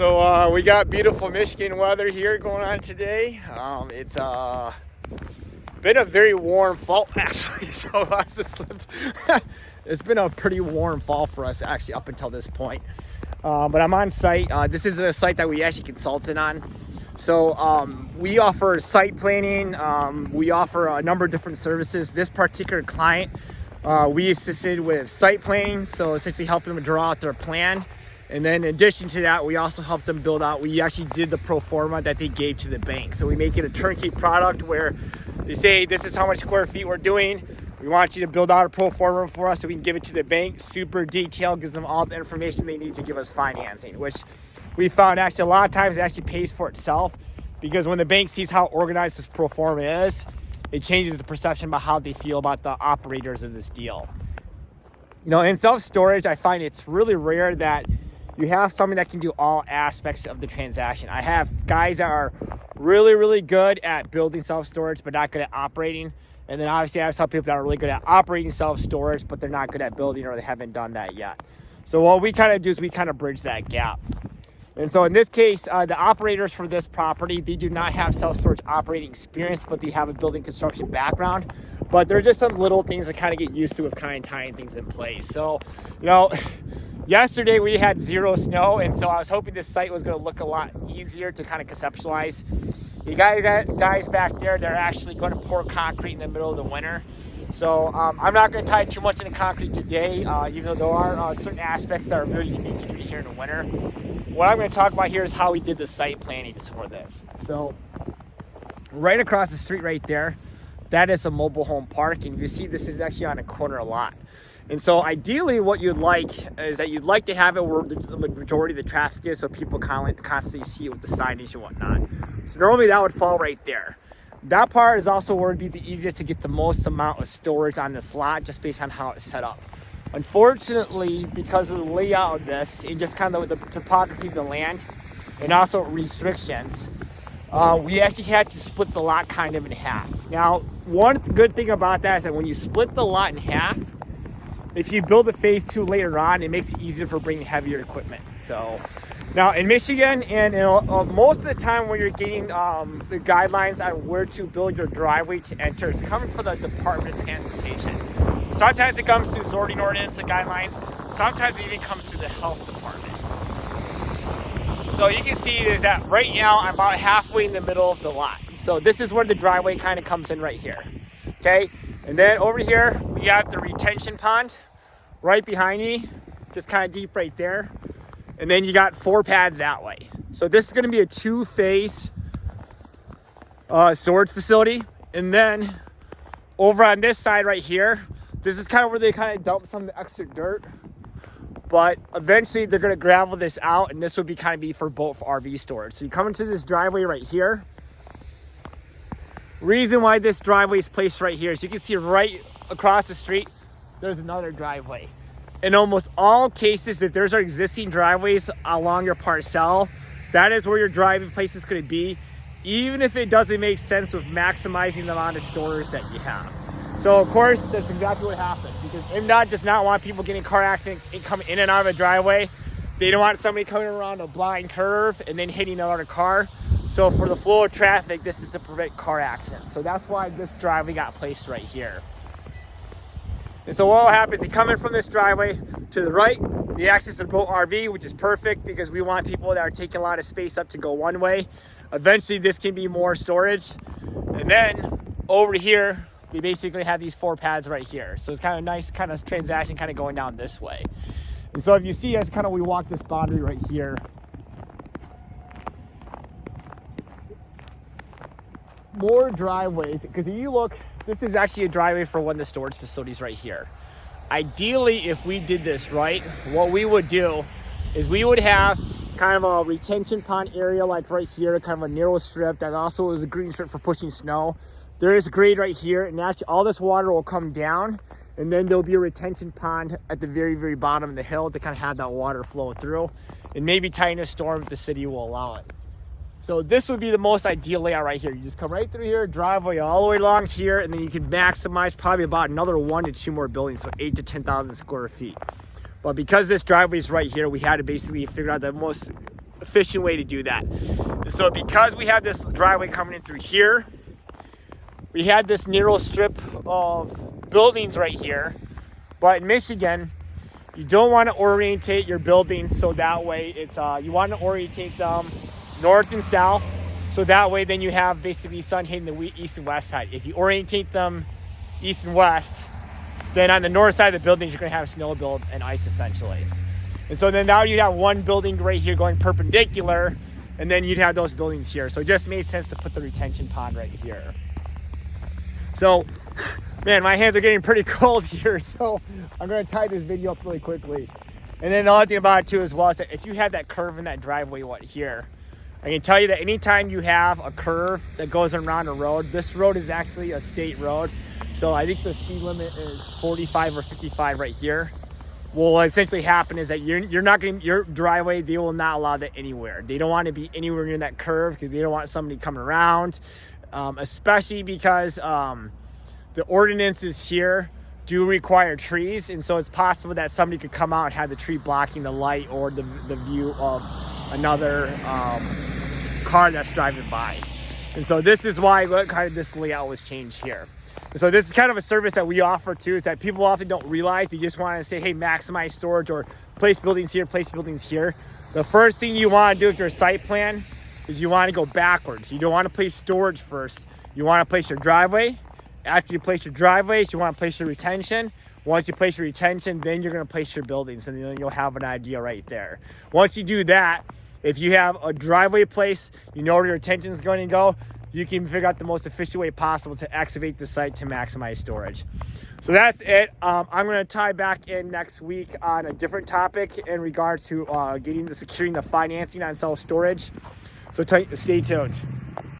We got beautiful Michigan weather here going on today. It's been a very warm fall actually. It's been a pretty warm fall for us actually up until this point. But I'm on site. This is a site that we actually consulted on. We offer site planning. We offer a number of different services. This particular client, we assisted with site planning, so essentially helping them draw out their plan. And then in addition to that, we also helped them build out, we actually did the pro forma that they gave to the bank. So we make it a turnkey product where they say, this is how much square feet we're doing. We want you to build out a pro forma for us so we can give it to the bank. Super detailed, gives them all the information they need to give us financing, which we found actually a lot of times it actually pays for itself, because when the bank sees how organized this pro forma is, it changes the perception about how they feel about the operators of this deal. You know, in self-storage, I find it's really rare that you have somebody that can do all aspects of the transaction. I have guys that are really, really good at building self-storage, but not good at operating. And then obviously I have some people that are really good at operating self-storage, but they're not good at building, or they haven't done that yet. So what we kind of do is we kind of bridge that gap. And so in this case, the operators for this property, they do not have self-storage operating experience, but they have a building construction background. But there's just some little things that kind of get used to with kind of tying things in place. So, you know, yesterday we had zero snow, and so I was hoping this site was going to look a lot easier to kind of conceptualize. You guys back there, they're actually going to pour concrete in the middle of the winter. So I'm not going to tie too much into concrete today, even though there are certain aspects that are very unique to do here in the winter. What I'm going to talk about here is how we did the site planning for this. So right across the street right there, that is a mobile home park, and you see this is actually on a corner lot. And so ideally what you'd like is that you'd like to have it where the majority of the traffic is, so people constantly see it with the signage and whatnot. So normally that would fall right there. That part is also where it'd be the easiest to get the most amount of storage on this lot, just based on how it's set up. Unfortunately, because of the layout of this and just kind of the topography of the land and also restrictions, we actually had to split the lot kind of in half. Now, one good thing about that is that when you split the lot in half, if you build a phase 2 later on, it makes it easier for bringing heavier equipment. So now in Michigan, and most of the time when you're getting the guidelines on where to build your driveway to enter, it's coming from the Department of Transportation. Sometimes it comes through zoning ordinance, the guidelines. Sometimes it even comes through the health department. So you can see is that right now I'm about halfway in the middle of the lot. So this is where the driveway kind of comes in right here. Okay, and then over here we have the retention pond right behind me, just kind of deep right there. And then you got 4 pads that way. So this is going to be a 2-phase storage facility. And then over on this side right here, this is kind of where they kind of dump some of the extra dirt. But eventually they're going to gravel this out, and this would be kind of be for boat for RV storage. So you come into this driveway right here. Reason why this driveway is placed right here is you can see right across the street, there's another driveway. In almost all cases, if there's existing driveways along your parcel, that is where your driving place is going to be, even if it doesn't make sense with maximizing the amount of storage that you have. So of course, that's exactly what happened, because MDOT does not want people getting car accidents and coming in and out of a driveway. They don't want somebody coming around a blind curve and then hitting another car. So for the flow of traffic, this is to prevent car accidents. So that's why this driveway got placed right here. And so what will happen is they come in from this driveway to the right, the access to the boat RV, which is perfect because we want people that are taking a lot of space up to go one way. Eventually this can be more storage. And then over here, we basically have these 4 pads right here. So it's kind of nice kind of transaction kind of going down this way. And so if you see us kind of, we walk this boundary right here. More driveways, because if you look, this is actually a driveway for one of the storage facilities right here. Ideally, if we did this right, what we would do is we would have kind of a retention pond area like right here, kind of a narrow strip that also is a green strip for pushing snow. There is a grade right here, and actually all this water will come down, and then there'll be a retention pond at the very, very bottom of the hill to kind of have that water flow through, and maybe tiny a storm if the city will allow it. So this would be the most ideal layout right here. You just come right through here, driveway all the way along here, and then you can maximize probably about another 1 to 2 more buildings, so 8 to 10,000 square feet. But because this driveway is right here, we had to basically figure out the most efficient way to do that. So because we have this driveway coming in through here, we had this narrow strip of buildings right here. But in Michigan, you don't want to orientate your buildings so that way it's you want to orientate them north and south, so that way then you have basically sun hitting the east and west side. If you orientate them east and west, then on the north side of the buildings you're going to have snow build and ice essentially. And so then now you'd have one building right here going perpendicular, and then you'd have those buildings here. So it just made sense to put the retention pond right here. So, man, my hands are getting pretty cold here, so I'm going to tie this video up really quickly. And then the other thing about it too as well is that if you have that curve in that driveway here, I can tell you that anytime you have a curve that goes around a road, this road is actually a state road. So I think the speed limit is 45 or 55 right here. Well, what essentially happen is that you're not going to, your driveway, they will not allow that anywhere. They don't want to be anywhere near that curve because they don't want somebody coming around, especially because the ordinances here do require trees. And so it's possible that somebody could come out and have the tree blocking the light or the view of another car that's driving by. And so this is why kind of this layout was changed here. So this is kind of a service that we offer too, is that people often don't realize. They just want to say, hey, maximize storage or place buildings here, place buildings here. The first thing you want to do with your site plan is you want to go backwards. You don't want to place storage first. You want to place your driveway. After you place your driveways, you want to place your retention. Once you place your retention, then you're going to place your buildings, and then you'll have an idea right there. Once you do that, if you have a driveway place, you know where your retention is going to go, you can figure out the most efficient way possible to excavate the site to maximize storage. So that's it. I'm going to tie back in next week on a different topic in regards to securing the financing on self-storage. So stay tuned.